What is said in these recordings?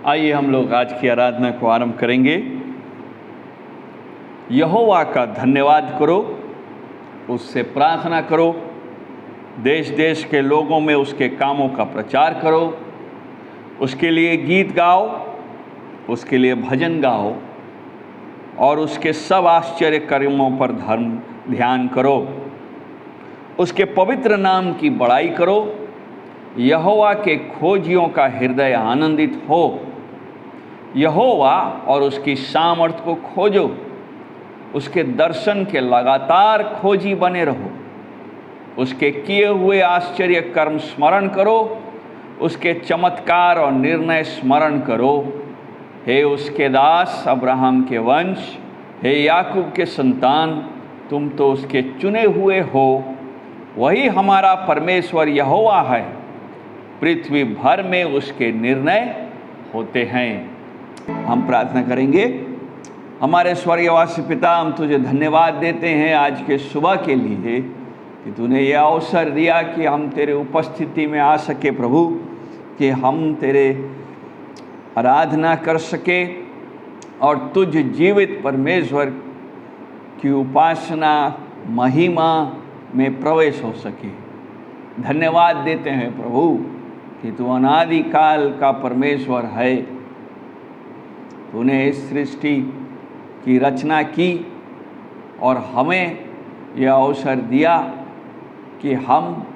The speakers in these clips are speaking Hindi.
आइए हम लोग आज की आराधना को आरंभ करेंगे। यहोवा का धन्यवाद करो, उससे प्रार्थना करो, देश देश के लोगों में उसके कामों का प्रचार करो, उसके लिए गीत गाओ, उसके लिए भजन गाओ और उसके सब आश्चर्य कर्मों पर ध्यान करो। उसके पवित्र नाम की बड़ाई करो। यहोवा के खोजियों का हृदय आनंदित हो। यहोवा और उसकी सामर्थ को खोजो, उसके दर्शन के लगातार खोजी बने रहो। उसके किए हुए आश्चर्य कर्म स्मरण करो, उसके चमत्कार और निर्णय स्मरण करो। हे उसके दास अब्राहम के वंश, हे याकूब के संतान, तुम तो उसके चुने हुए हो। वही हमारा परमेश्वर यहोवा है, पृथ्वी भर में उसके निर्णय होते हैं। हम प्रार्थना करेंगे। हमारे स्वर्गवासी पिता, हम तुझे धन्यवाद देते हैं आज के सुबह के लिए कि तूने यह अवसर दिया कि हम तेरे उपस्थिति में आ सके प्रभु, कि हम तेरे आराधना कर सके और तुझ जीवित परमेश्वर की उपासना महिमा में प्रवेश हो सके। धन्यवाद देते हैं प्रभु कि तू अनादिकाल का परमेश्वर है। तूने इस सृष्टि की रचना की और हमें यह अवसर दिया कि हम,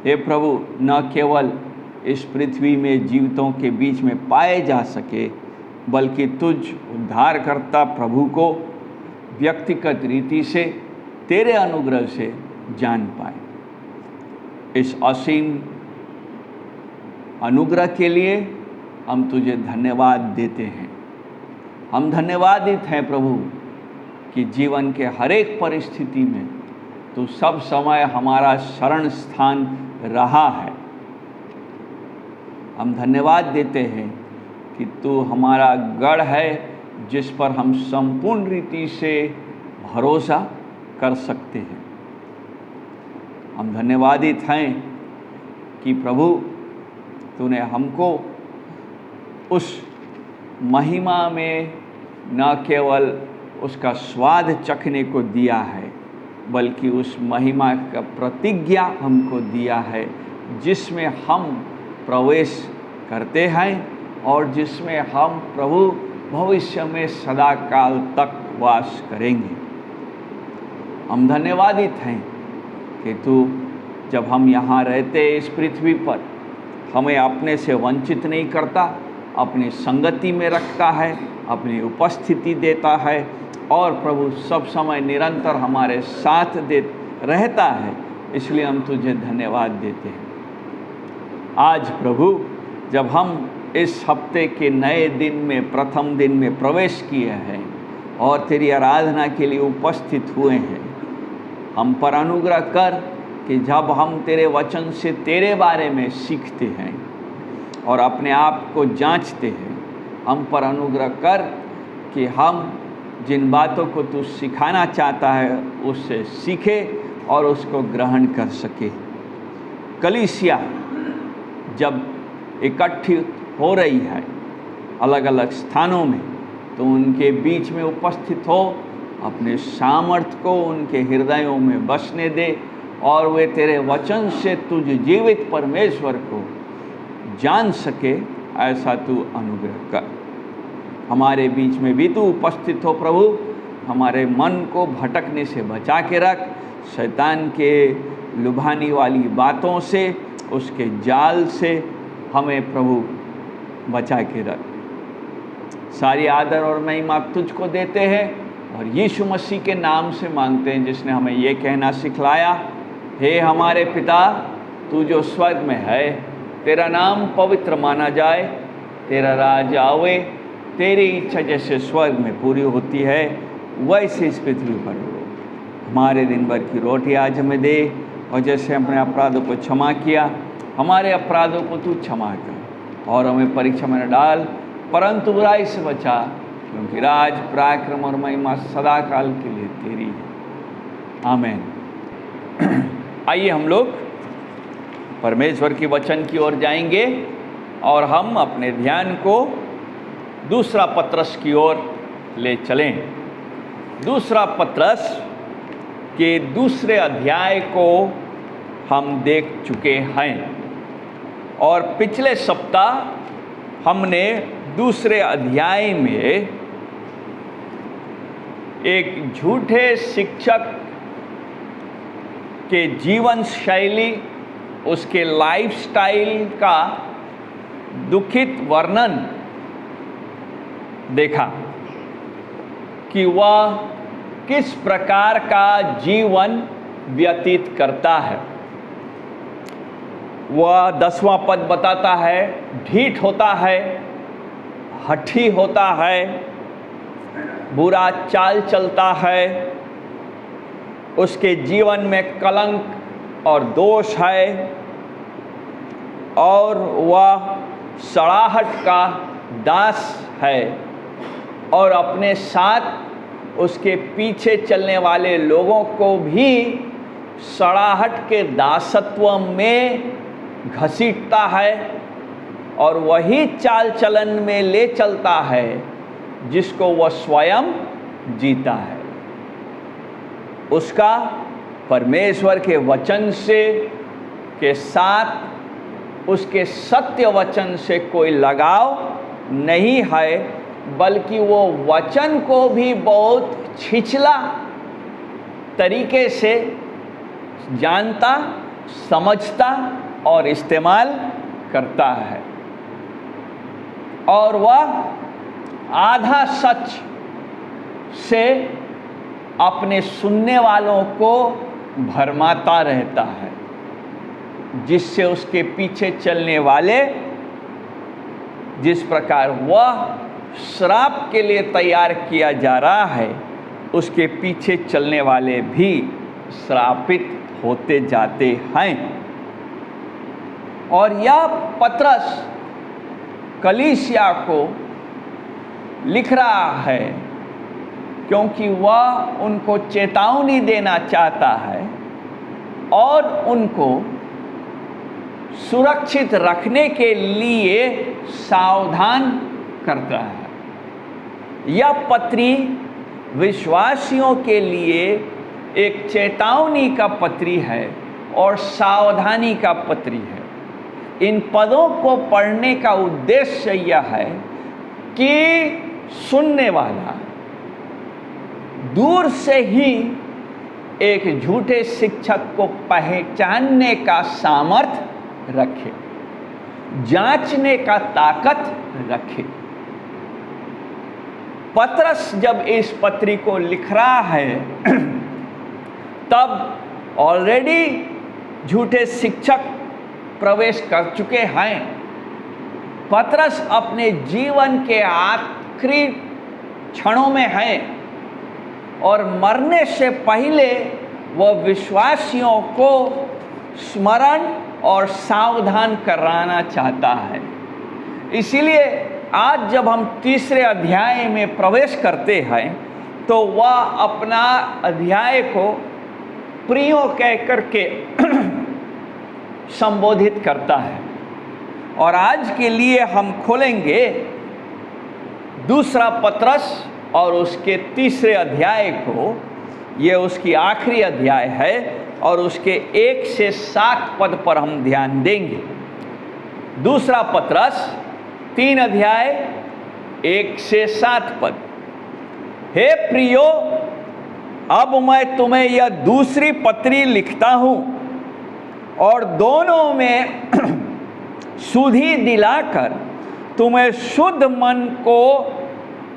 हे प्रभु, न केवल इस पृथ्वी में जीवितों के बीच में पाए जा सके, बल्कि तुझ उद्धारकर्ता प्रभु को व्यक्तिगत रीति से तेरे अनुग्रह से जान पाए। इस असीम अनुग्रह के लिए हम तुझे धन्यवाद देते हैं। हम धन्यवादित हैं प्रभु कि जीवन के हर एक परिस्थिति में तू सब समय हमारा शरण स्थान रहा है। हम धन्यवाद देते हैं कि तू हमारा गढ़ है, जिस पर हम संपूर्ण रीति से भरोसा कर सकते हैं। हम धन्यवादित हैं कि प्रभु तूने हमको उस महिमा में न केवल उसका स्वाद चखने को दिया है, बल्कि उस महिमा का प्रतिज्ञा हमको दिया है, जिसमें हम प्रवेश करते हैं और जिसमें हम प्रभु भविष्य में सदा काल तक वास करेंगे। हम धन्यवादित हैं कि तू जब हम यहाँ रहते इस पृथ्वी पर हमें अपने से वंचित नहीं करता, अपनी संगति में रखता है, अपनी उपस्थिति देता है और प्रभु सब समय निरंतर हमारे साथ दे रहता है। इसलिए हम तुझे धन्यवाद देते हैं। आज प्रभु जब हम इस हफ्ते के नए दिन में प्रथम दिन में प्रवेश किए हैं और तेरी आराधना के लिए उपस्थित हुए हैं, हम पर अनुग्रह कर कि जब हम तेरे वचन से तेरे बारे में सीखते हैं और अपने आप को जांचते हैं, हम पर अनुग्रह कर कि हम जिन बातों को तू सिखाना चाहता है उससे सीखे और उसको ग्रहण कर सके। कलीसिया जब इकट्ठी हो रही है अलग अलग स्थानों में, तो उनके बीच में उपस्थित हो, अपने सामर्थ्य को उनके हृदयों में बसने दे और वे तेरे वचन से तुझ जीवित परमेश्वर को जान सके। ऐसा तू अनुग्रह कर। हमारे बीच में भी तू उपस्थित हो प्रभु। हमारे मन को भटकने से बचा के रख, शैतान के लुभाने वाली बातों से, उसके जाल से हमें प्रभु बचा के रख। सारी आदर और महिमा तुझको देते हैं और यीशु मसीह के नाम से मांगते हैं, जिसने हमें ये कहना सिखलाया, हे हमारे पिता, तू जो स्वर्ग में है, तेरा नाम पवित्र माना जाए, तेरा राज आवे, तेरी इच्छा जैसे स्वर्ग में पूरी होती है वैसे इस पृथ्वी पर हो। हमारे दिन भर की रोटी आज हमें दे, और जैसे हमने अपराधों को क्षमा किया, हमारे अपराधों को तू क्षमा कर, और हमें परीक्षा में न डाल, परंतु बुराई से बचा, क्योंकि राज, पराक्रम और महिमा सदा काल के लिए तेरी है। आमीन। आइए हम लोग परमेश्वर के वचन की ओर जाएंगे और हम अपने ध्यान को दूसरा पत्रस की ओर ले चलें। दूसरा पत्रस के दूसरे अध्याय को हम देख चुके हैं और पिछले सप्ताह हमने दूसरे अध्याय में एक झूठे शिक्षक के जीवन शैली, उसके लाइफस्टाइल का दुखित वर्णन देखा कि वह किस प्रकार का जीवन व्यतीत करता है। वह 10वां पद बताता है, ढीठ होता है, हठी होता है, बुरा चाल चलता है, उसके जीवन में कलंक और दोष है और वह सड़ाहट का दास है और अपने साथ उसके पीछे चलने वाले लोगों को भी सड़ाहट के दासत्व में घसीटता है और वही चाल चलन में ले चलता है जिसको वह स्वयं जीता है। उसका परमेश्वर के वचन से के साथ, उसके सत्य वचन से कोई लगाव नहीं है, बल्कि वो वचन को भी बहुत छिछला तरीके से जानता, समझता और इस्तेमाल करता है और वह आधा सच से अपने सुनने वालों को भरमाता रहता है, जिससे उसके पीछे चलने वाले जिस प्रकार वह श्राप के लिए तैयार किया जा रहा है, उसके पीछे चलने वाले भी श्रापित होते जाते हैं। और यह पत्रस कलीसिया को लिख रहा है क्योंकि वह उनको चेतावनी देना चाहता है और उनको सुरक्षित रखने के लिए सावधान करता है। यह पत्री विश्वासियों के लिए एक चेतावनी का पत्री है और सावधानी का पत्री है। इन पदों को पढ़ने का उद्देश्य यह है कि सुनने वाला दूर से ही एक झूठे शिक्षक को पहचानने का सामर्थ्य रखे, जांचने का ताकत रखे। पत्रस जब इस पत्री को लिख रहा है तब ऑलरेडी झूठे शिक्षक प्रवेश कर चुके हैं। पत्रस अपने जीवन के आखिरी क्षणों में है और मरने से पहले वह विश्वासियों को स्मरण और सावधान कराना चाहता है। इसीलिए आज जब हम तीसरे अध्याय में प्रवेश करते हैं तो वह अपना अध्याय को प्रियो कह करके संबोधित करता है। और आज के लिए हम खोलेंगे दूसरा पत्रस और उसके तीसरे अध्याय को। ये उसकी आखिरी अध्याय है और उसके 1 से 7 पद पर हम ध्यान देंगे। दूसरा पत्रस 3 अध्याय 1 से 7 पद। हे प्रियो, अब मैं तुम्हें यह दूसरी पत्री लिखता हूँ और दोनों में सुधि दिलाकर तुम्हें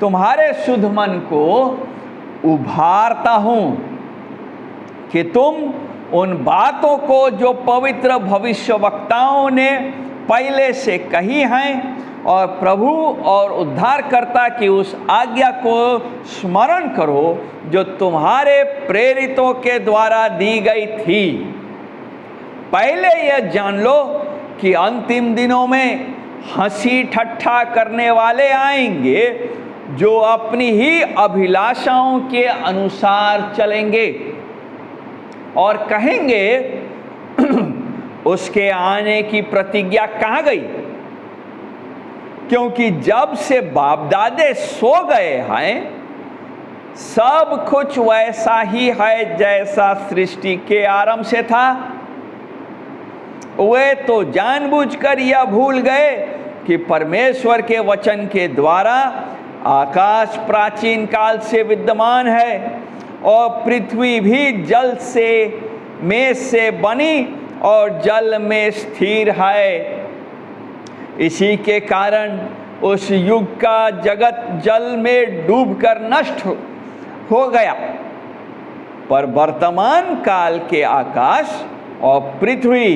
तुम्हारे शुद्ध मन को उभारता हूँ कि तुम उन बातों को जो पवित्र भविष्यवक्ताओं ने पहले से कही हैं और प्रभु और उद्धारकर्ता की उस आज्ञा को स्मरण करो जो तुम्हारे प्रेरितों के द्वारा दी गई थी। पहले यह जान लो कि अंतिम दिनों में हंसी ठट्ठा करने वाले आएंगे जो अपनी ही अभिलाषाओं के अनुसार चलेंगे और कहेंगे उसके आने की प्रतिज्ञा कहाँ गई? क्योंकि जब से बाप दादे सो गए हैं, सब कुछ वैसा ही है जैसा सृष्टि के आरंभ से था। वे तो जानबूझकर यह भूल गए कि परमेश्वर के वचन के द्वारा आकाश प्राचीन काल से विद्यमान है और पृथ्वी भी जल में से बनी और जल में स्थिर है। इसी के कारण उस युग का जगत जल में डूबकर नष्ट हो गया, पर वर्तमान काल के आकाश और पृथ्वी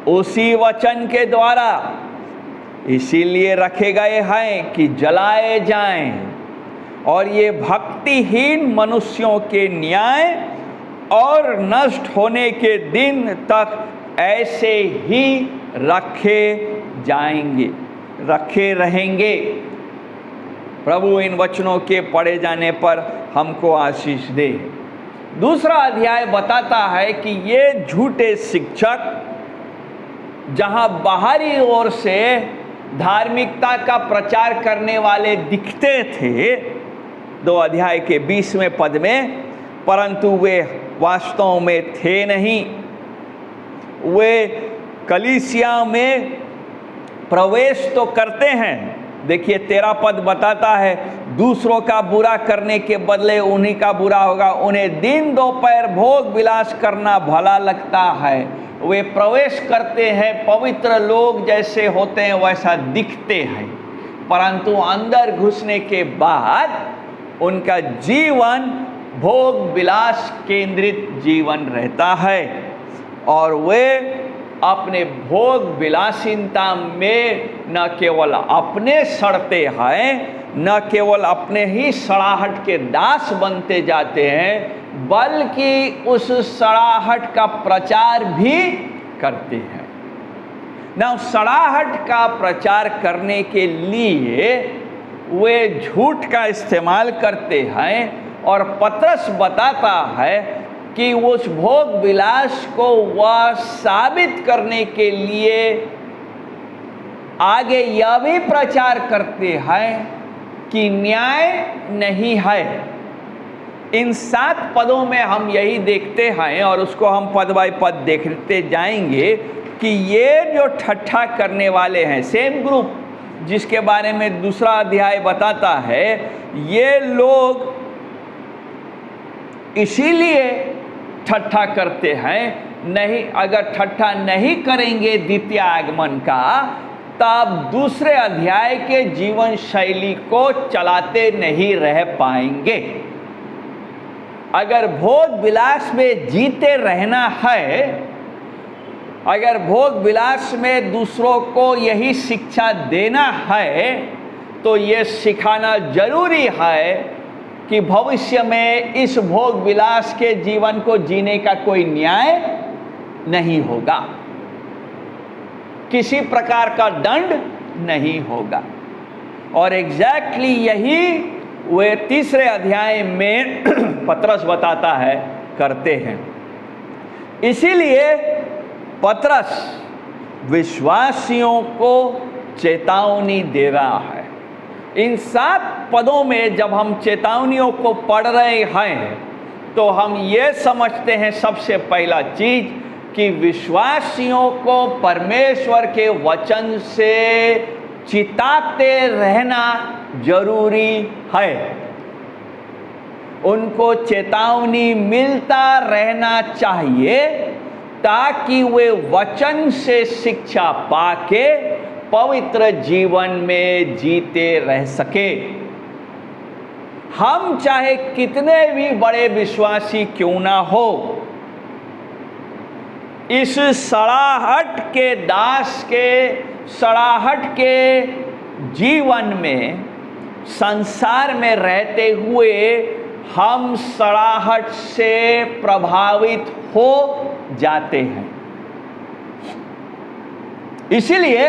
उसी वचन के द्वारा इसीलिए रखे गए हैं कि जलाए जाएं, और ये भक्तिहीन मनुष्यों के न्याय और नष्ट होने के दिन तक ऐसे ही रखे जाएंगे, रखे रहेंगे। प्रभु इन वचनों के पढ़े जाने पर हमको आशीष दे। दूसरा अध्याय बताता है कि ये झूठे शिक्षक जहां बाहरी ओर से धार्मिकता का प्रचार करने वाले दिखते थे 2 अध्याय के 20वें पद में, परंतु वे वास्तव में थे नहीं। वे कलीसिया में प्रवेश तो करते हैं। देखिए 13 पद बताता है, दूसरों का बुरा करने के बदले उन्हीं का बुरा होगा। उन्हें दिन दोपहर भोग विलास करना भला लगता है। वे प्रवेश करते हैं, पवित्र लोग जैसे होते हैं वैसा दिखते हैं, परंतु अंदर घुसने के बाद उनका जीवन भोग विलास केंद्रित जीवन रहता है और वे अपने भोग विलासिता में न केवल अपने सड़ते हैं, न केवल अपने ही सड़ाहट के दास बनते जाते हैं, बल्कि उस सड़ाहट का प्रचार भी करते हैं। ना सड़ाहट का प्रचार करने के लिए वे झूठ का इस्तेमाल करते हैं, और पतरस बताता है कि उस भोग विलास को वह साबित करने के लिए आगे यह भी प्रचार करते हैं कि न्याय नहीं है। इन 7 पदों में हम यही देखते हैं, और उसको हम पद बाय पद देखते जाएंगे कि ये जो ठट्ठा करने वाले हैं, सेम ग्रुप जिसके बारे में दूसरा अध्याय बताता है, ये लोग इसीलिए ठट्ठा करते हैं। नहीं, अगर ठट्ठा नहीं करेंगे द्वितीय आगमन का, तब दूसरे अध्याय के जीवन शैली को चलाते नहीं रह पाएंगे। अगर भोग विलास में जीते रहना है, अगर भोग विलास में दूसरों को यही शिक्षा देना है, तो ये सिखाना जरूरी है कि भविष्य में इस भोग विलास के जीवन को जीने का कोई न्याय नहीं होगा, किसी प्रकार का दंड नहीं होगा। और एग्जैक्टली यही वे तीसरे अध्याय में पतरस बताता है करते हैं। इसीलिए पतरस विश्वासियों को चेतावनी दे रहा है। इन 7 पदों में जब हम चेतावनियों को पढ़ रहे हैं, तो हम ये समझते हैं सबसे पहला चीज कि विश्वासियों को परमेश्वर के वचन से चिताते रहना जरूरी है। उनको चेतावनी मिलता रहना चाहिए ताकि वे वचन से शिक्षा पाके पवित्र जीवन में जीते रह सके। हम चाहे कितने भी बड़े विश्वासी क्यों ना हो, इस सड़ाहट के दास के सड़ाहट के जीवन में, संसार में रहते हुए हम सड़ाहट से प्रभावित हो जाते हैं। इसीलिए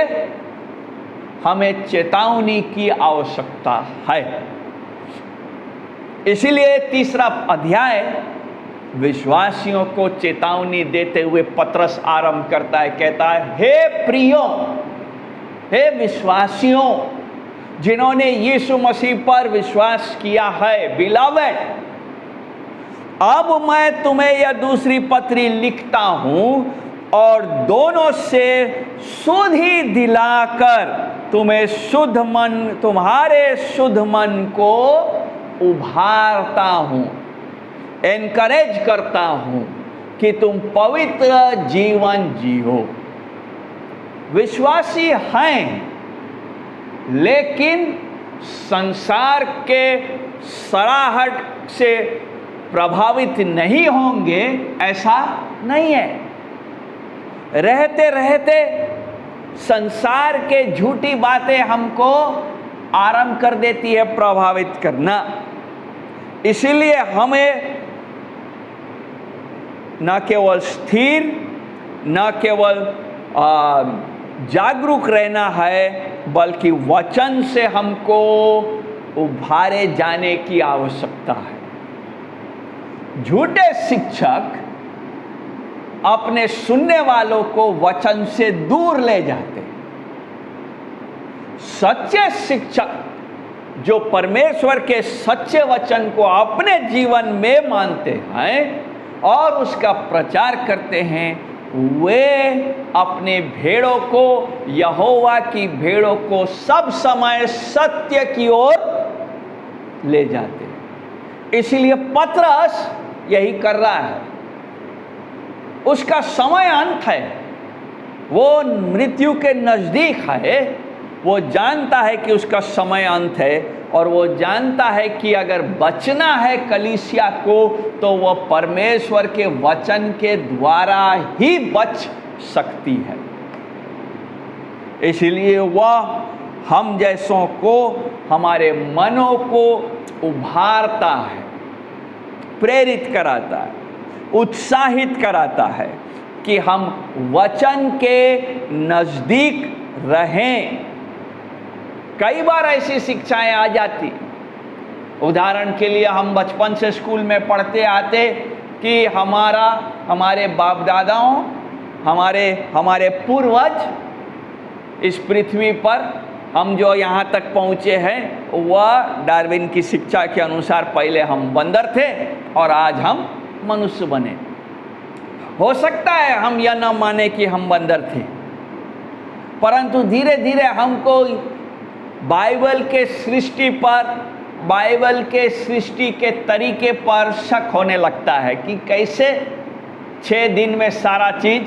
हमें चेतावनी की आवश्यकता है। इसीलिए तीसरा अध्याय विश्वासियों को चेतावनी देते हुए पतरस आरंभ करता है, कहता है, हे प्रियो, हे विश्वासियों, जिन्होंने यीशु मसीह पर विश्वास किया है। बिलॉवेड, अब मैं तुम्हें यह दूसरी पत्री लिखता हूं और दोनों से शुद्धि दिलाकर तुम्हारे शुद्ध मन को उभारता हूं, एनकरेज करता हूं कि तुम पवित्र जीवन जियो। विश्वासी हैं लेकिन संसार के सराहट से प्रभावित नहीं होंगे, ऐसा नहीं है। रहते रहते संसार के झूठी बातें हमको आरंभ कर देती है प्रभावित करना। इसीलिए हमें न केवल स्थिर, न केवल जागरूक रहना है, बल्कि वचन से हमको उभारे जाने की आवश्यकता है। झूठे शिक्षक अपने सुनने वालों को वचन से दूर ले जाते। सच्चे शिक्षक जो परमेश्वर के सच्चे वचन को अपने जीवन में मानते हैं और उसका प्रचार करते हैं, वे अपने भेड़ों को, यहोवा की भेड़ों को सब समय सत्य की ओर ले जाते हैं। इसलिए पतरस यही कर रहा है। उसका समय अंत है, वो मृत्यु के नजदीक है, वो जानता है कि उसका समय अंत है, और वो जानता है कि अगर बचना है कलीसिया को तो वह परमेश्वर के वचन के द्वारा ही बच सकती है। इसलिए वह हम जैसों को, हमारे मनों को उभारता है, प्रेरित कराता है, उत्साहित कराता है कि हम वचन के नज़दीक रहें। कई बार ऐसी शिक्षाएं आ जाती, उदाहरण के लिए हम बचपन से स्कूल में पढ़ते आते कि हमारे बाप दादाओं, हमारे पूर्वज इस पृथ्वी पर हम जो यहाँ तक पहुँचे हैं वह डार्विन की शिक्षा के अनुसार पहले हम बंदर थे और आज हम मनुष्य बने। हो सकता है हम यह न माने कि हम बंदर थे, परंतु धीरे धीरे हमको बाइबल के सृष्टि पर, बाइबल के सृष्टि के तरीके पर शक होने लगता है कि कैसे 6 दिन में सारा चीज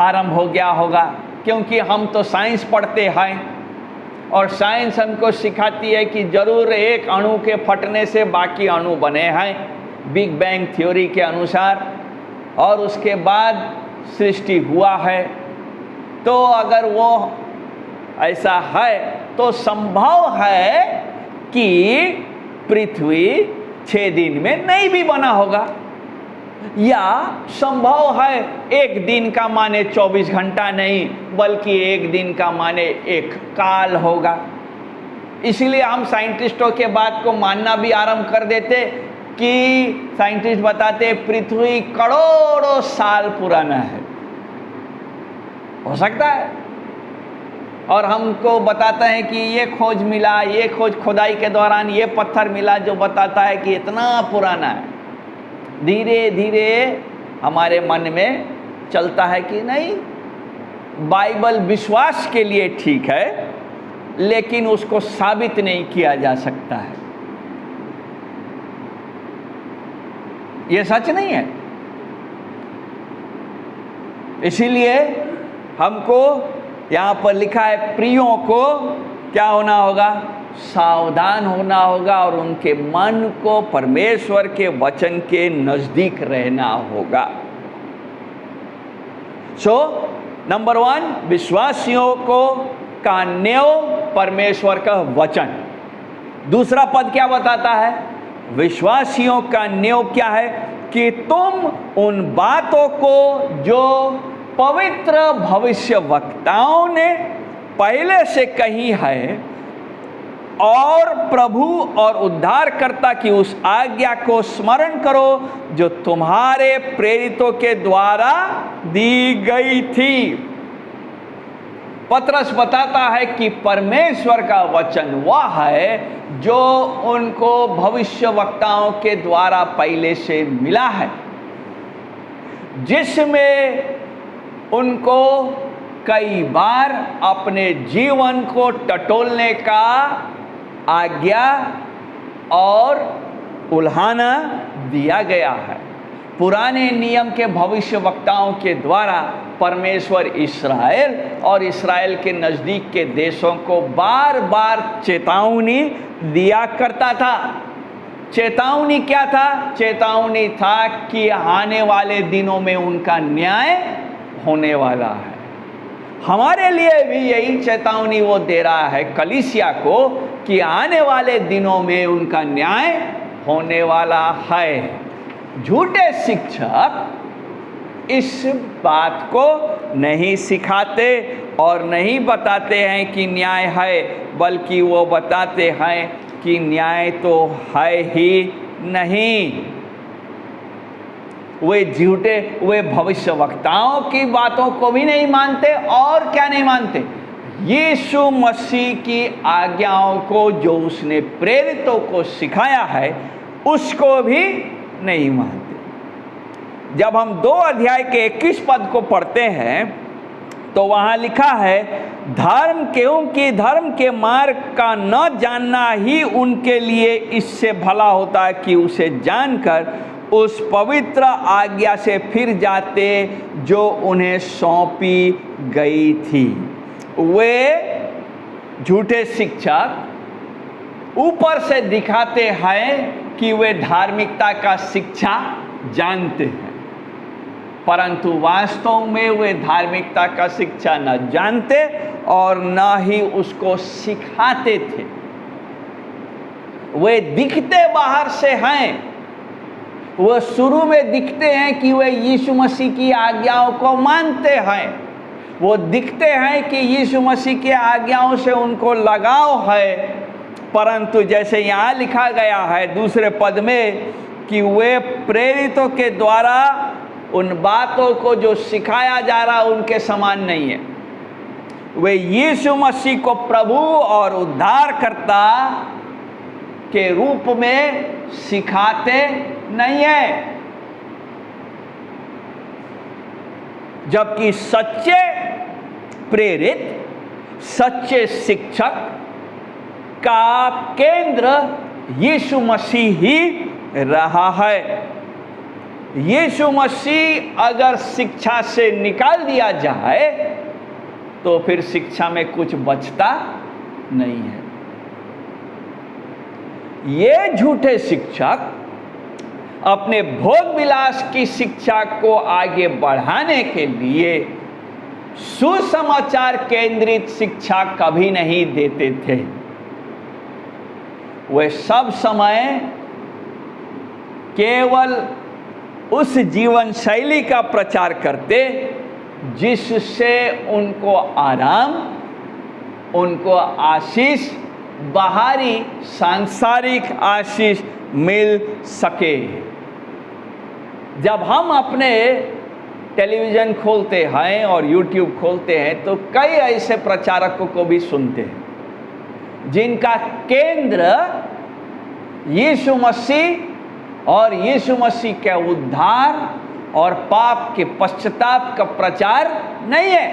आरंभ हो गया होगा। क्योंकि हम तो साइंस पढ़ते हैं और साइंस हमको सिखाती है कि जरूर एक अणु के फटने से बाकी अणु बने हैं, बिग बैंग थ्योरी के अनुसार, और उसके बाद सृष्टि हुआ है। तो अगर वो ऐसा है तो संभव है कि पृथ्वी 6 दिन में नहीं भी बना होगा, या संभव है एक दिन का माने 24 घंटा नहीं बल्कि एक दिन का माने एक काल होगा। इसलिए हम साइंटिस्टों के बात को मानना भी आरंभ कर देते कि साइंटिस्ट बताते पृथ्वी करोड़ों साल पुराना है। हो सकता है, और हमको बताते हैं कि ये खोज मिला, ये खोज खुदाई के दौरान ये पत्थर मिला जो बताता है कि इतना पुराना है। धीरे धीरे हमारे मन में चलता है कि नहीं, बाइबल विश्वास के लिए ठीक है लेकिन उसको साबित नहीं किया जा सकता है। ये सच नहीं है। इसीलिए हमको यहाँ पर लिखा है प्रियों को क्या होना होगा, सावधान होना होगा और उनके मन को परमेश्वर के वचन के नजदीक रहना होगा। सो नंबर 1, विश्वासियों को का न्याय परमेश्वर का वचन। दूसरा पद क्या बताता है, विश्वासियों का न्याय क्या है कि तुम उन बातों को जो पवित्र भविष्यवक्ताओं ने पहले से कही है और प्रभु और उद्धारकर्ता की उस आज्ञा को स्मरण करो जो तुम्हारे प्रेरितों के द्वारा दी गई थी। पतरस बताता है कि परमेश्वर का वचन वह है जो उनको भविष्यवक्ताओं के द्वारा पहले से मिला है, जिसमें उनको कई बार अपने जीवन को टटोलने का आज्ञा और उल्हाना दिया गया है। पुराने नियम के भविष्यवक्ताओं के द्वारा परमेश्वर इस्राएल और इस्राएल के नज़दीक के देशों को बार बार चेतावनी दिया करता था। चेतावनी क्या था? चेतावनी था कि आने वाले दिनों में उनका न्याय होने वाला है। हमारे लिए भी यही चेतावनी वो दे रहा है कलीसिया को कि आने वाले दिनों में उनका न्याय होने वाला है। झूठे शिक्षक इस बात को नहीं सिखाते और नहीं बताते हैं कि न्याय है, बल्कि वो बताते हैं कि न्याय तो है ही नहीं। वे भविष्यवक्ताओं की बातों को भी नहीं मानते और क्या नहीं मानते? यीशु मसीह की आज्ञाओं को जो उसने प्रेरितों को सिखाया है उसको भी नहीं मानते। जब हम 2 अध्याय के 21 पद को पढ़ते हैं तो वहाँ लिखा है, धर्म के मार्ग का न जानना ही उनके लिए इससे भला होता कि उसे जानकर उस पवित्र आज्ञा से फिर जाते जो उन्हें सौंपी गई थी। वे झूठे शिक्षक ऊपर से दिखाते हैं कि वे धार्मिकता का शिक्षा जानते हैं, परंतु वास्तव में वे धार्मिकता का शिक्षा न जानते और न ही उसको सिखाते थे। वे दिखते बाहर से हैं, वो शुरू में दिखते हैं कि वे यीशु मसीह की आज्ञाओं को मानते हैं, वो दिखते हैं कि यीशु मसीह की आज्ञाओं से उनको लगाव है, परंतु जैसे यहाँ लिखा गया है दूसरे पद में कि वे प्रेरितों के द्वारा उन बातों को जो सिखाया जा रहा उनके समान नहीं है। वे यीशु मसीह को प्रभु और उद्धारकर्ता के रूप में सिखाते नहीं है, जबकि सच्चे प्रेरित, सच्चे शिक्षक का केंद्र यीशु मसीह ही रहा है। यीशु मसीह अगर शिक्षा से निकाल दिया जाए तो फिर शिक्षा में कुछ बचता नहीं है। ये झूठे शिक्षक अपने भोग विलास की शिक्षा को आगे बढ़ाने के लिए सुसमाचार केंद्रित शिक्षा कभी नहीं देते थे। वे सब समय केवल उस जीवन शैली का प्रचार करते जिससे उनको आराम, उनको आशीष, बाहरी सांसारिक आशीष मिल सके। जब हम अपने टेलीविज़न खोलते हैं और यूट्यूब खोलते हैं तो कई ऐसे प्रचारकों को भी सुनते हैं जिनका केंद्र यीशु मसीह और यीशु मसीह के उद्धार और पाप के पश्चाताप का प्रचार नहीं है,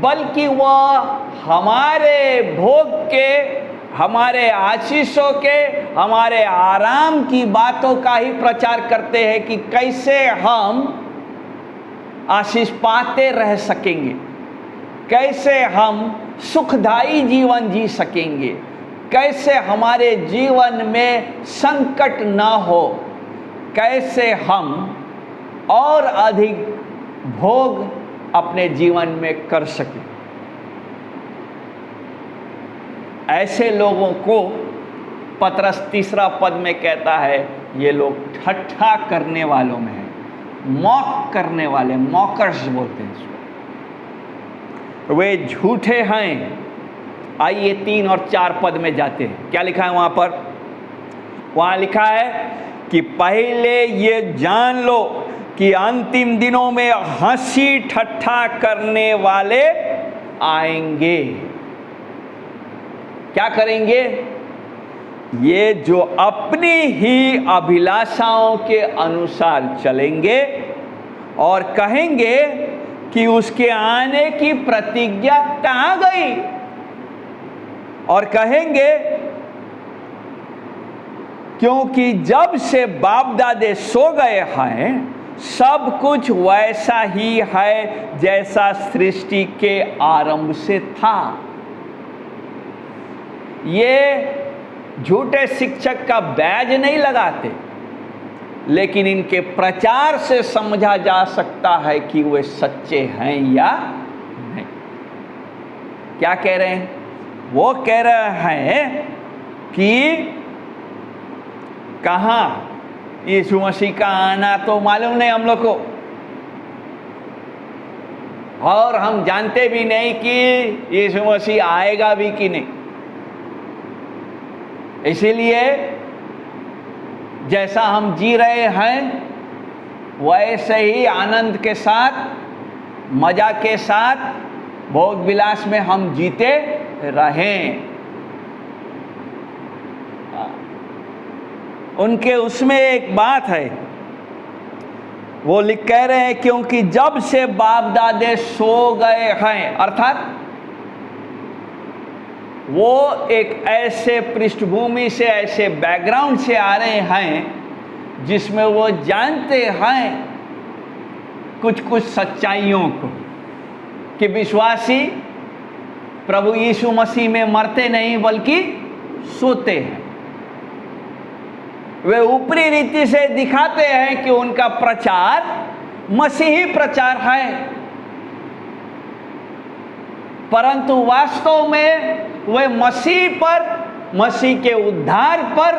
बल्कि वह हमारे भोग के, हमारे आशीषों के, हमारे आराम की बातों का ही प्रचार करते हैं कि कैसे हम आशीष पाते रह सकेंगे, कैसे हम सुखदायी जीवन जी सकेंगे, कैसे हमारे जीवन में संकट ना हो, कैसे हम और अधिक भोग अपने जीवन में कर सकें। ऐसे लोगों को पतरस 3 पद में कहता है ये लोग ठट्ठा करने वालों में है, मॉक करने वाले, मॉकर्स बोलते हैं इसको। वे झूठे हैं। आइए 3 और 4 पद में जाते हैं। क्या लिखा है वहाँ पर? वहाँ लिखा है कि पहले ये जान लो कि अंतिम दिनों में हंसी ठट्ठा करने वाले आएंगे। क्या करेंगे? ये जो अपनी ही अभिलाषाओं के अनुसार चलेंगे और कहेंगे कि उसके आने की प्रतिज्ञा कहाँ गई, और कहेंगे क्योंकि जब से बाप दादे सो गए हैं सब कुछ वैसा ही है जैसा सृष्टि के आरंभ से था। ये झूठे शिक्षक का बैज नहीं लगाते, लेकिन इनके प्रचार से समझा जा सकता है कि वे सच्चे हैं या नहीं। क्या कह रहे हैं? वो कह रहे हैं कि कहाँ यीशु मसीह का आना तो मालूम नहीं हम लोग को, और हम जानते भी नहीं कि यीशु मसीह आएगा भी कि नहीं। इसीलिए जैसा हम जी रहे हैं वैसे ही आनंद के साथ, मजा के साथ, भोग विलास में हम जीते रहें। उनके उसमें एक बात है, वो कह रहे हैं क्योंकि जब से बाप दादे सो गए हैं, अर्थात वो एक ऐसे पृष्ठभूमि से, ऐसे बैकग्राउंड से आ रहे हैं जिसमें वो जानते हैं कुछ कुछ सच्चाइयों को, कि विश्वासी प्रभु यीशु मसीह में मरते नहीं बल्कि सोते हैं। वे ऊपरी रीति से दिखाते हैं कि उनका प्रचार मसीही प्रचार है, परंतु वास्तव में वे मसीह पर, मसीह के उद्धार पर,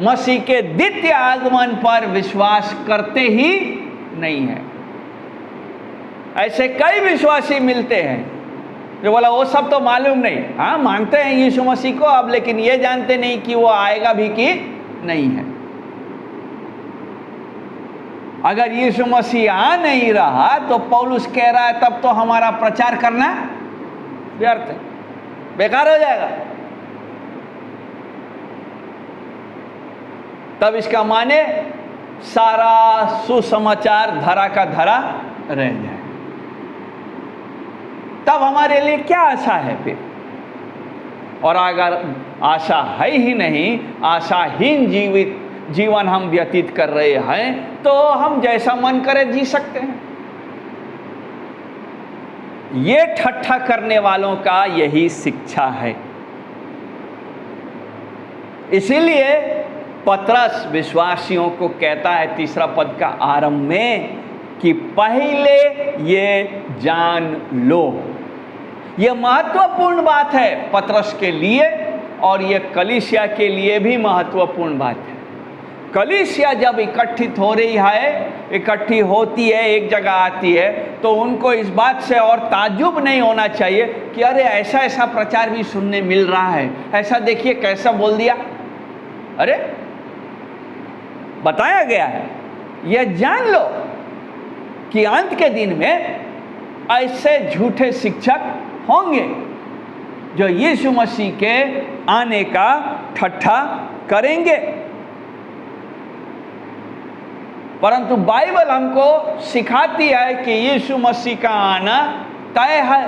मसीह के द्वितीय आगमन पर विश्वास करते ही नहीं है। ऐसे कई विश्वासी मिलते हैं जो बोला वो सब तो मालूम नहीं, हाँ मानते हैं यीशु मसीह को अब, लेकिन ये जानते नहीं कि वो आएगा भी कि नहीं है। अगर यीशु मसीह आ नहीं रहा तो पौलुस कह रहा है तब तो हमारा प्रचार करना व्यर्थ है, बेकार हो जाएगा। तब इसका माने सारा सुसमाचार धरा का धरा रह जाए। तब हमारे लिए क्या आशा है फिर? और अगर आशा है ही नहीं, आशाहीन जीवन हम व्यतीत कर रहे हैं, तो हम जैसा मन करे जी सकते हैं। ये ठट्ठा करने वालों का यही शिक्षा है। इसीलिए पतरस विश्वासियों को कहता है 3 पद का आरंभ में कि पहले ये जान लो। ये महत्वपूर्ण बात है पतरस के लिए, और ये कलीसिया के लिए भी महत्वपूर्ण बात है। कलीसिया जब इकट्ठित हो रही है, इकट्ठी होती है, एक जगह आती है, तो उनको इस बात से और ताज्जुब नहीं होना चाहिए कि अरे ऐसा ऐसा प्रचार भी सुनने मिल रहा है, ऐसा देखिए कैसा बोल दिया। अरे बताया गया है, यह जान लो कि अंत के दिन में ऐसे झूठे शिक्षक होंगे जो यीशु मसीह के आने का ठट्ठा करेंगे। परंतु बाइबल हमको सिखाती है कि यीशु मसीह का आना तय है।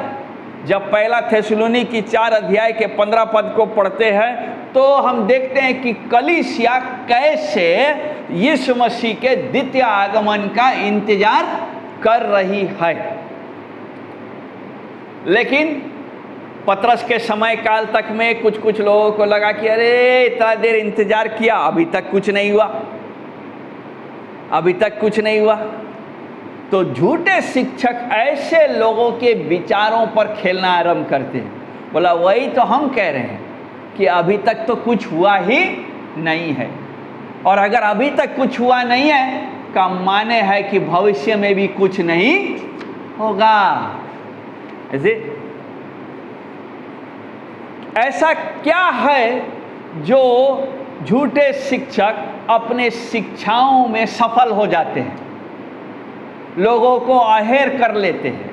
जब पहला थेसलोनिकी 4 अध्याय के 15 पद को पढ़ते हैं तो हम देखते हैं कि कलीसिया कैसे यीशु मसीह के द्वितीय आगमन का इंतजार कर रही है। लेकिन पतरस के समय काल तक में कुछ कुछ लोगों को लगा कि अरे इतना देर इंतजार किया, अभी तक कुछ नहीं हुआ, अभी तक कुछ नहीं हुआ। तो झूठे शिक्षक ऐसे लोगों के विचारों पर खेलना आरंभ करते हैं। बोला वही तो हम कह रहे हैं कि अभी तक तो कुछ हुआ ही नहीं है, और अगर अभी तक कुछ हुआ नहीं है का माने है कि भविष्य में भी कुछ नहीं होगा। ऐसा क्या है जो झूठे शिक्षक अपने शिक्षाओं में सफल हो जाते हैं? लोगों को अहेर कर लेते हैं,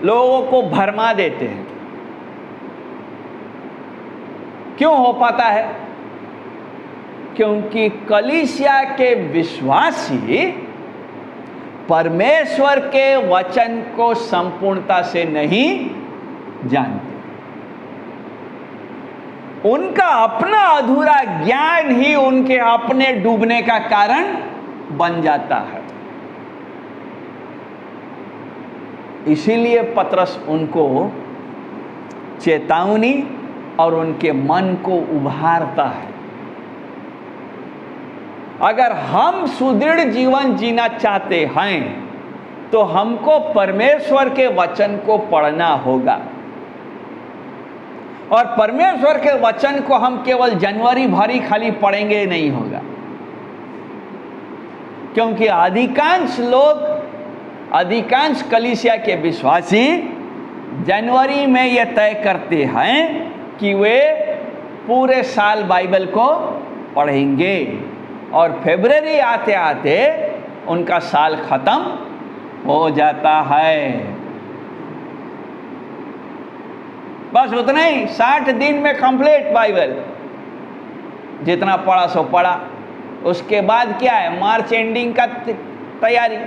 लोगों को भरमा देते हैं। क्यों हो पाता है? क्योंकि कलीसिया के विश्वासी परमेश्वर के वचन को संपूर्णता से नहीं जानते। उनका अपना अधूरा ज्ञान ही उनके अपने डूबने का कारण बन जाता है। इसीलिए पतरस उनको चेतावनी और उनके मन को उभारता है। अगर हम सुदृढ़ जीवन जीना चाहते हैं तो हमको परमेश्वर के वचन को पढ़ना होगा। और परमेश्वर के वचन को हम केवल जनवरी भर ही खाली पढ़ेंगे नहीं होगा, क्योंकि अधिकांश कलीसिया के विश्वासी जनवरी में यह तय करते हैं कि वे पूरे साल बाइबल को पढ़ेंगे और फरवरी आते आते उनका साल खत्म हो जाता है। बस उतना ही, 60 दिन में कंप्लीट बाइबल, जितना पढ़ा सो पढ़ा। उसके बाद क्या है? मार्च एंडिंग का तैयारी,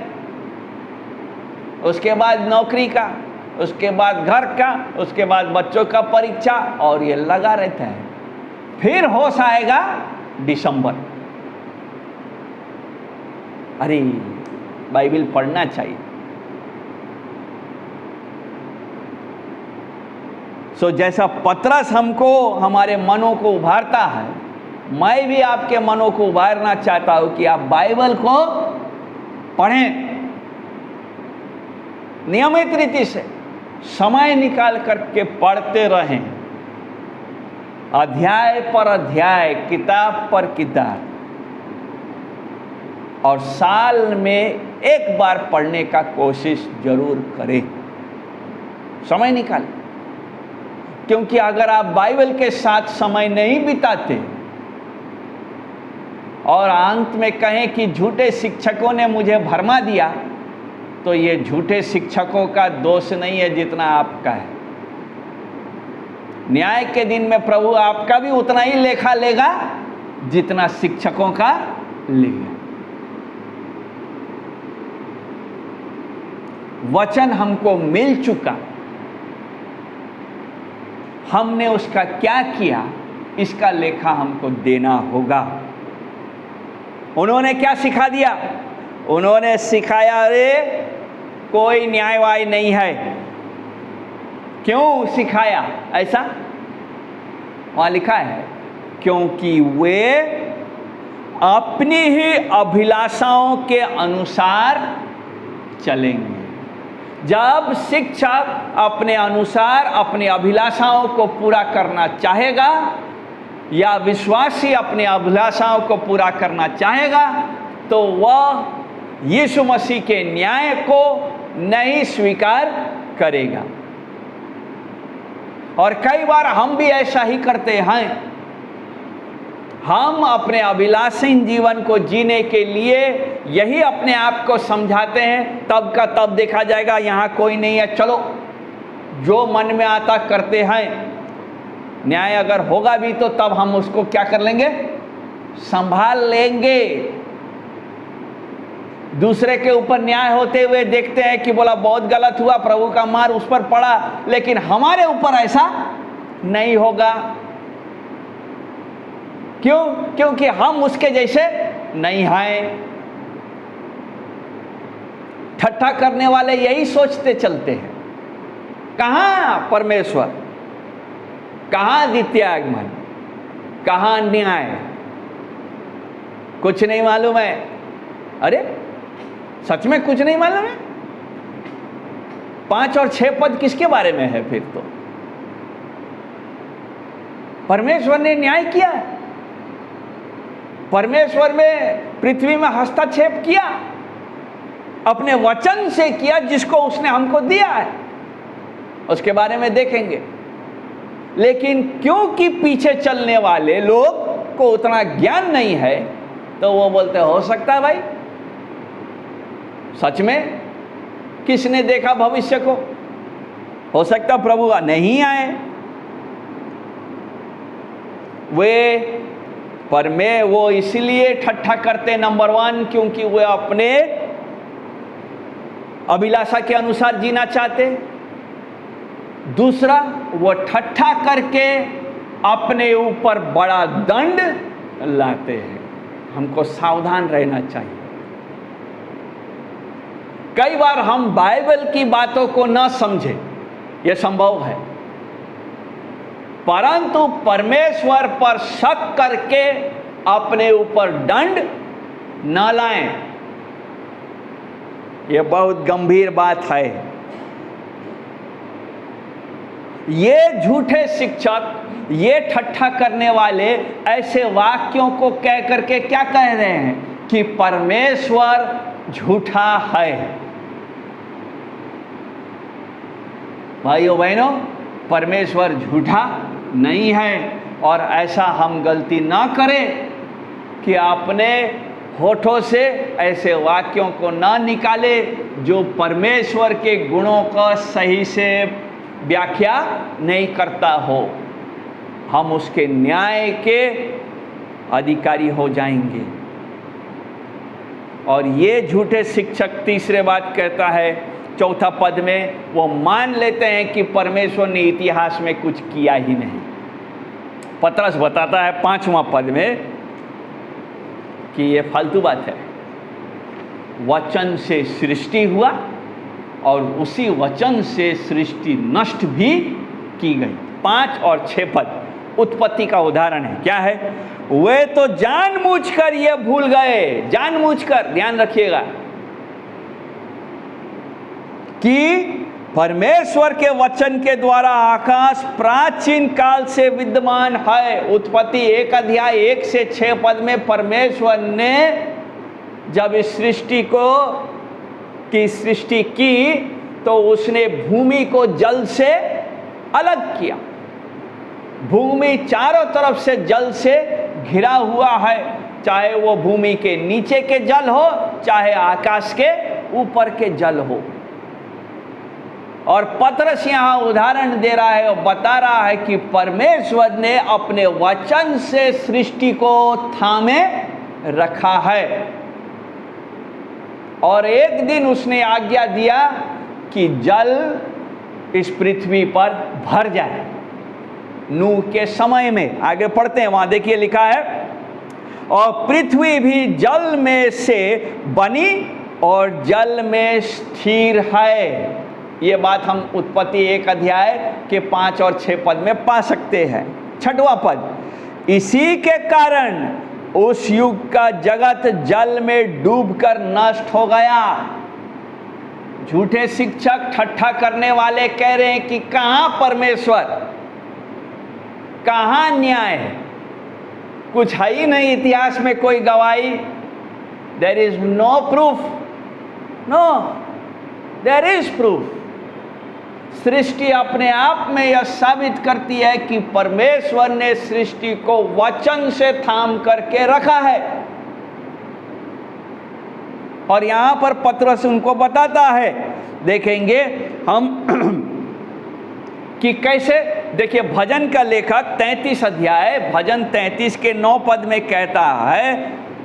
उसके बाद नौकरी का, उसके बाद घर का, उसके बाद बच्चों का परीक्षा, और ये लगा रहता है। फिर होश आएगा दिसंबर, अरे बाइबल पढ़ना चाहिए। सो जैसा पतरस हमको हमारे मनों को उभारता है, मैं भी आपके मनों को उभारना चाहता हूं कि आप बाइबल को पढ़ें, नियमित रीति से समय निकाल करके पढ़ते रहें, अध्याय पर अध्याय, किताब पर किताब, और साल में एक बार पढ़ने का कोशिश जरूर करें, समय निकाल। क्योंकि अगर आप बाइबल के साथ समय नहीं बिताते और अंत में कहें कि झूठे शिक्षकों ने मुझे भरमा दिया, तो ये झूठे शिक्षकों का दोष नहीं है जितना आपका है। न्याय के दिन में प्रभु आपका भी उतना ही लेखा लेगा जितना शिक्षकों का लेगा। वचन हमको मिल चुका, हमने उसका क्या किया, इसका लेखा हमको देना होगा। उन्होंने क्या सिखा दिया? उन्होंने सिखाया, अरे कोई न्यायवाय नहीं है। क्यों सिखाया ऐसा? वहां लिखा है, क्योंकि वे अपनी ही अभिलाषाओं के अनुसार चलेंगे। जब शिक्षक अपने अनुसार अपने अभिलाषाओं को पूरा करना चाहेगा या विश्वासी अपने अभिलाषाओं को पूरा करना चाहेगा, तो वह यीशु मसीह के न्याय को नहीं स्वीकार करेगा। और कई बार हम भी ऐसा ही करते हैं। हम अपने अभिलाषी जीवन को जीने के लिए यही अपने आप को समझाते हैं, तब का तब देखा जाएगा, यहाँ कोई नहीं है, चलो जो मन में आता करते हैं। न्याय अगर होगा भी तो तब हम उसको क्या कर लेंगे? संभाल लेंगे। दूसरे के ऊपर न्याय होते हुए देखते हैं कि बोला बहुत गलत हुआ, प्रभु का मार उस पर पड़ा, लेकिन हमारे ऊपर ऐसा नहीं होगा। क्यों? क्योंकि हम उसके जैसे नहीं हैं। ठट्ठा करने वाले यही सोचते चलते हैं, कहाँ परमेश्वर, कहाँ द्वितीय आगमन, कहाँ न्याय, कुछ नहीं मालूम है। अरे सच में कुछ नहीं मालूम है? 5 और 6 पद किसके बारे में है? फिर तो परमेश्वर ने न्याय किया, परमेश्वर में पृथ्वी में हस्तक्षेप किया, अपने वचन से किया जिसको उसने हमको दिया है, उसके बारे में देखेंगे। लेकिन क्योंकि पीछे चलने वाले लोग को उतना ज्ञान नहीं है, तो वो बोलते हो सकता है भाई सच में किसने देखा भविष्य को? हो सकता प्रभु नहीं आए। वो इसलिए ठट्ठा करते नंबर 1 क्योंकि वे अपने अभिलाषा के अनुसार जीना चाहते। दूसरा, वो ठट्ठा करके अपने ऊपर बड़ा दंड लाते हैं। हमको सावधान रहना चाहिए। कई बार हम बाइबल की बातों को न समझें, यह संभव है, परंतु परमेश्वर पर शक करके अपने ऊपर दंड न लाएं। यह बहुत गंभीर बात है। ये झूठे शिक्षक, ये ठट्ठा करने वाले ऐसे वाक्यों को कह करके क्या कह रहे हैं कि परमेश्वर झूठा है। भाइयों बहनों, परमेश्वर झूठा नहीं है। और ऐसा हम गलती ना करें कि अपने होठों से ऐसे वाक्यों को ना निकाले जो परमेश्वर के गुणों का सही से व्याख्या नहीं करता हो। हम उसके न्याय के अधिकारी हो जाएंगे। और ये झूठे शिक्षक तीसरे बात कहता है 4 पद में, वो मान लेते हैं कि परमेश्वर ने इतिहास में कुछ किया ही नहीं। पतरस बताता है 5वां पद में कि ये फालतू बात है। वचन से सृष्टि हुआ और उसी वचन से सृष्टि नष्ट भी की गई। 5 और 6 पद उत्पत्ति का उदाहरण है। क्या है? वे तो जानबूझकर ये भूल गए, जानबूझकर, ध्यान रखिएगा, कि परमेश्वर के वचन के द्वारा आकाश प्राचीन काल से विद्यमान है। उत्पत्ति 1 अध्याय 1 से 6 पद में परमेश्वर ने जब इस सृष्टि की सृष्टि की तो उसने भूमि को जल से अलग किया। भूमि चारों तरफ से जल से घिरा हुआ है, चाहे वो भूमि के नीचे के जल हो, चाहे आकाश के ऊपर के जल हो। और पतरस यहाँ उदाहरण दे रहा है और बता रहा है कि परमेश्वर ने अपने वचन से सृष्टि को थामे रखा है और एक दिन उसने आज्ञा दिया कि जल इस पृथ्वी पर भर जाए। नूह के समय में, आगे पढ़ते हैं, वहां देखिए लिखा है, और पृथ्वी भी जल में से बनी और जल में स्थिर है। ये बात हम उत्पत्ति 1 अध्याय के 5 और 6 पद में पा सकते हैं। 6वां पद, इसी के कारण उस युग का जगत जल में डूबकर नष्ट हो गया। झूठे शिक्षक, ठट्ठा करने वाले कह रहे हैं कि कहां परमेश्वर, कहां न्याय है, कुछ है ही नहीं इतिहास में कोई गवाही। There is no proof. No, there is proof. सृष्टि अपने आप में यह साबित करती है कि परमेश्वर ने सृष्टि को वचन से थाम करके रखा है। और यहां पर पतरस उनको बताता है, देखेंगे हम कि कैसे। देखिए, भजन का लेखक 33 अध्याय भजन 33 के 9 पद में कहता है,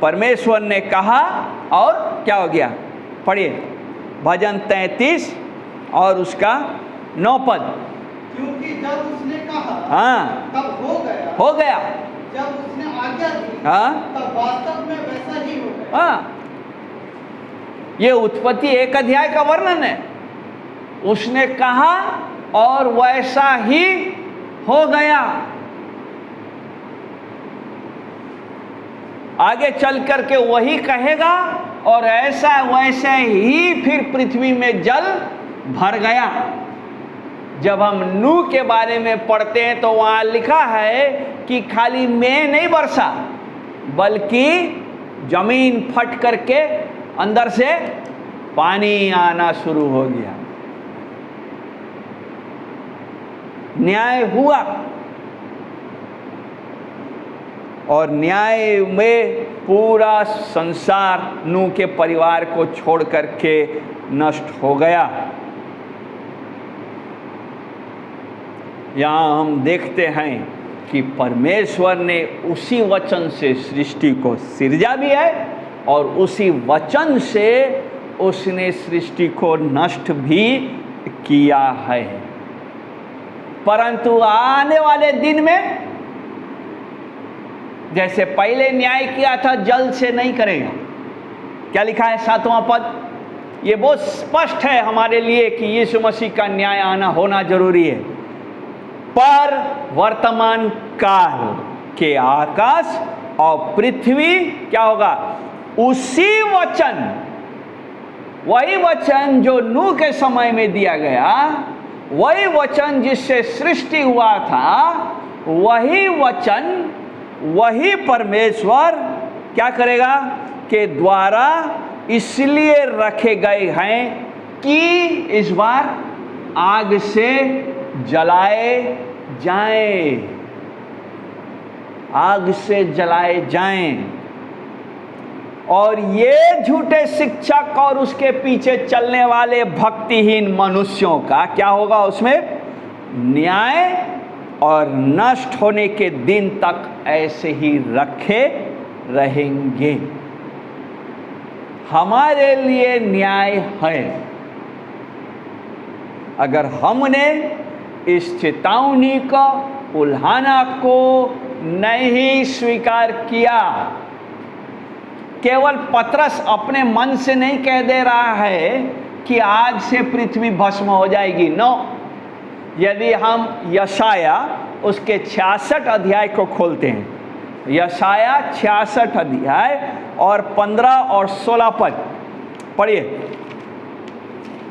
परमेश्वर ने कहा और क्या हो गया? पढ़िए भजन 33 और उसका 9 पद। क्योंकि जब उसने कहा, हाँ, तब हो गया। जब उसने आज्ञा दी, हाँ, तब वास्तव में वैसा ही हो गया। हाँ, ये उत्पत्ति 1 अध्याय का वर्णन है। उसने कहा और वैसा ही हो गया। आगे चल करके वही कहेगा और ऐसा वैसे ही फिर पृथ्वी में जल भर गया। जब हम नूह के बारे में पढ़ते हैं तो वहां लिखा है कि खाली मेघ नहीं बरसा, बल्कि जमीन फट करके अंदर से पानी आना शुरू हो गया। न्याय हुआ और न्याय में पूरा संसार नूह के परिवार को छोड़ करके नष्ट हो गया। यहाँ हम देखते हैं कि परमेश्वर ने उसी वचन से सृष्टि को सिरजा भी है और उसी वचन से उसने सृष्टि को नष्ट भी किया है। परंतु आने वाले दिन में जैसे पहले न्याय किया था, जल से नहीं करेगा। क्या लिखा है 7वां पद? ये बहुत स्पष्ट है हमारे लिए कि यीशु मसीह का न्याय आना होना जरूरी है। पर वर्तमान काल के आकाश और पृथ्वी क्या होगा? उसी वचन, वही वचन जो नूह के समय में दिया गया, वही वचन जिससे सृष्टि हुआ था, वही वचन, वही परमेश्वर क्या करेगा के द्वारा इसलिए रखे गए हैं कि इस बार आग से जलाए जाएं, आग से जलाए जाएं। और ये झूठे शिक्षक और उसके पीछे चलने वाले भक्तिहीन मनुष्यों का क्या होगा? उसमें न्याय और नष्ट होने के दिन तक ऐसे ही रखे रहेंगे। हमारे लिए न्याय है। अगर हमने इस चेतावनी को, उल्हाना को नहीं स्वीकार किया, केवल पतरस अपने मन से नहीं कह दे रहा है कि आग से पृथ्वी भस्म हो जाएगी। नो, यदि हम यशाया उसके 66 अध्याय को खोलते हैं, यशाया 66 अध्याय और 15 और 16 पद पढ़िए।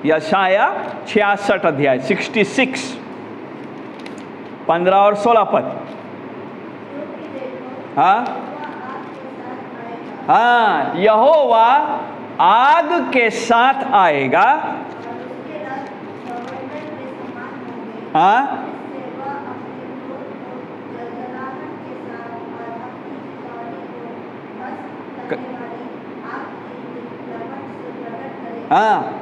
यशाया 66 अध्याय 66 15 और 16 पद। हाँ हाँ, यहोवा आग के साथ आएगा। हाँ, हाँ,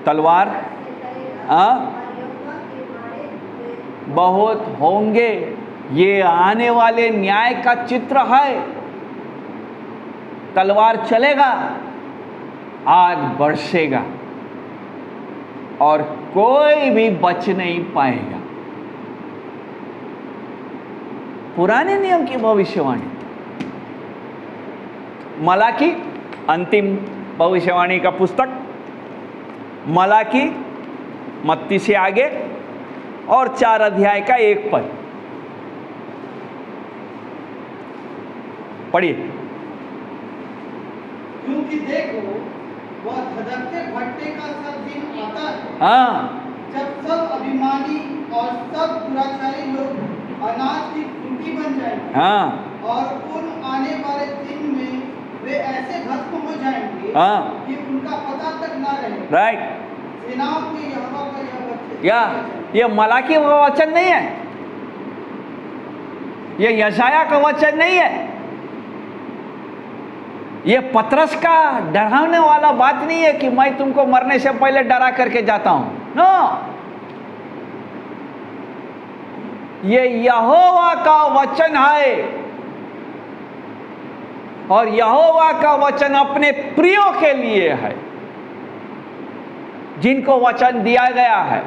तलवार हाँ बहुत होंगे। ये आने वाले न्याय का चित्र है। तलवार चलेगा, आग बरसेगा और कोई भी बच नहीं पाएगा। पुराने नियम की भविष्यवाणी, मलाकी, अंतिम भविष्यवाणी का पुस्तक मलाकी, मत्ती से आगे और 4 अध्याय का 1 पद पढ़िए। क्योंकि देखो, वह धधकते भट्टे का सब दिन आता है। हाँ, जब सब अभिमानी और सब दुराचारी लोग अनाज की खूंटी बन जाएंगे। हाँ, और उन आने वाले दिन में वे ऐसे भस्म हो जाएंगे हाँ, कि उनका पता तक ना रहे। राइट। सेनाओं के यहोवा का यह वचन, या ये मलाकी का वचन नहीं है, ये यशाया का वचन नहीं है, ये पतरस का डराने वाला बात नहीं है कि मैं तुमको मरने से पहले डरा करके जाता हूं। नो, ये यहोवा का वचन है और यहोवा का वचन अपने प्रियों के लिए है, जिनको वचन दिया गया है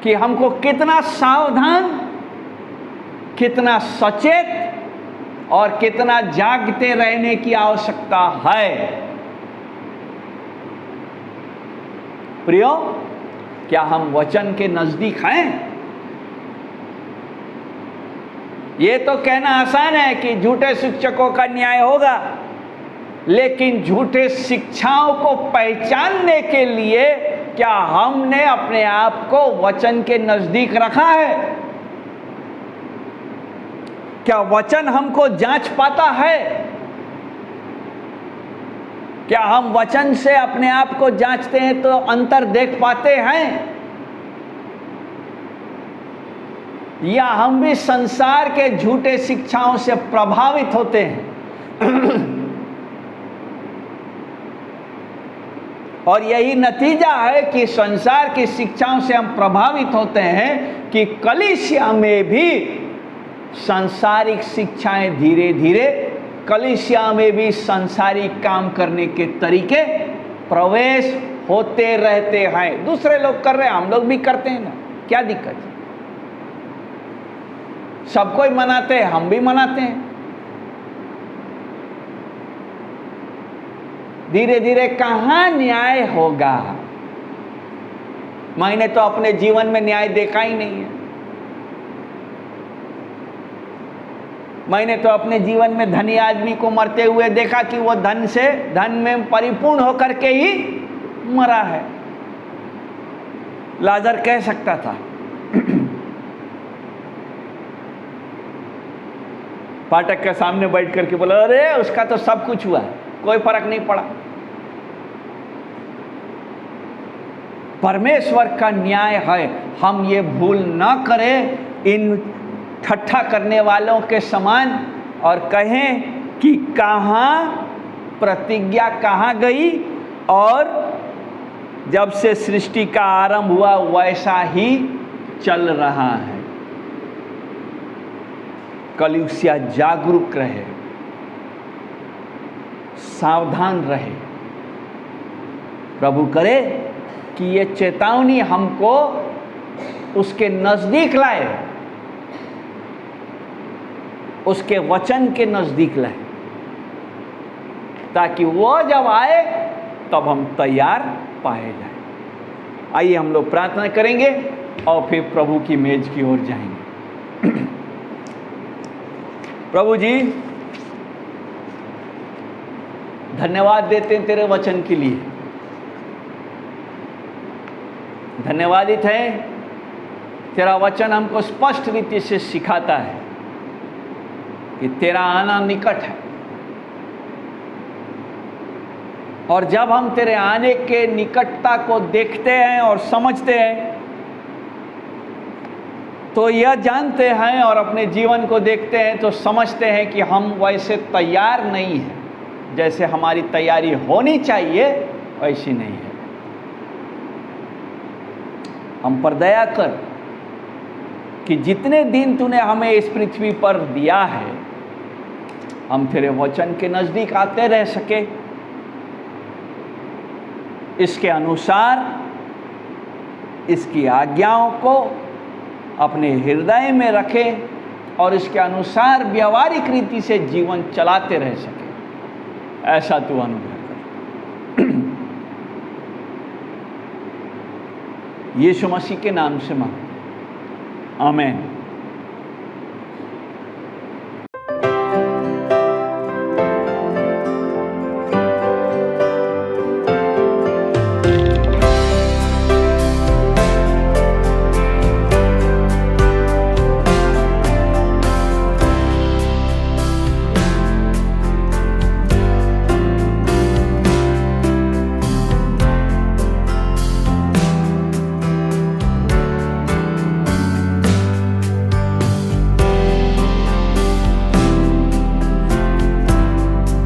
कि हमको कितना सावधान, कितना सचेत और कितना जागते रहने की आवश्यकता है। प्रियो, क्या हम वचन के नजदीक हैं? ये तो कहना आसान है कि झूठे शिक्षकों का न्याय होगा, लेकिन झूठे शिक्षाओं को पहचानने के लिए क्या हमने अपने आप को वचन के नजदीक रखा है? क्या वचन हमको जांच पाता है? क्या हम वचन से अपने आप को जांचते हैं तो अंतर देख पाते हैं? या हम भी संसार के झूठे शिक्षाओं से प्रभावित होते हैं। और यही नतीजा है कि संसार की शिक्षाओं से हम प्रभावित होते हैं कि कलीसिया में भी सांसारिक शिक्षाएं धीरे धीरे, कलीसिया में भी सांसारिक काम करने के तरीके प्रवेश होते रहते हैं। दूसरे लोग कर रहे हैं, हम लोग भी करते हैं ना, क्या दिक्कत है? सब कोई मनाते हैं, हम भी मनाते हैं। धीरे धीरे कहाँ न्याय होगा? मैंने तो अपने जीवन में न्याय देखा ही नहीं है। मैंने तो अपने जीवन में धनी आदमी को मरते हुए देखा कि वो धन में परिपूर्ण होकर के ही मरा है। लाजर कह सकता था फाटक के सामने बैठ करके बोला, अरे उसका तो सब कुछ हुआ है, कोई फर्क नहीं पड़ा। परमेश्वर का न्याय है, हम ये भूल ना करें इन ठट्ठा करने वालों के समान और कहें कि कहाँ प्रतिज्ञा कहाँ गई, और जब से सृष्टि का आरंभ हुआ वैसा ही चल रहा है। कलीसिया जागरूक रहे, सावधान रहे। प्रभु करे कि ये चेतावनी हमको उसके नजदीक लाए, उसके वचन के नजदीक लाए, ताकि वो जब आए तब हम तैयार पाए जाए। आइए हम लोग प्रार्थना करेंगे और फिर प्रभु की मेज की ओर जाएंगे। प्रभु जी, धन्यवाद देते हैं तेरे वचन के लिए। धन्यवादित है, तेरा वचन हमको स्पष्ट रीति से सिखाता है कि तेरा आना निकट है। और जब हम तेरे आने के निकटता को देखते हैं और समझते हैं, तो यह जानते हैं और अपने जीवन को देखते हैं तो समझते हैं कि हम वैसे तैयार नहीं हैं। जैसे हमारी तैयारी होनी चाहिए वैसी नहीं है। हम पर दया कर कि जितने दिन तूने हमें इस पृथ्वी पर दिया है, हम तेरे वचन के नज़दीक आते रह सके, इसके अनुसार इसकी आज्ञाओं को अपने हृदय में रखें और इसके अनुसार व्यवहारिक रीति से जीवन चलाते रह सके। ऐसा तू अनुग्रह कर। यीशु मसीह के नाम से मांगते हैं, आमीन।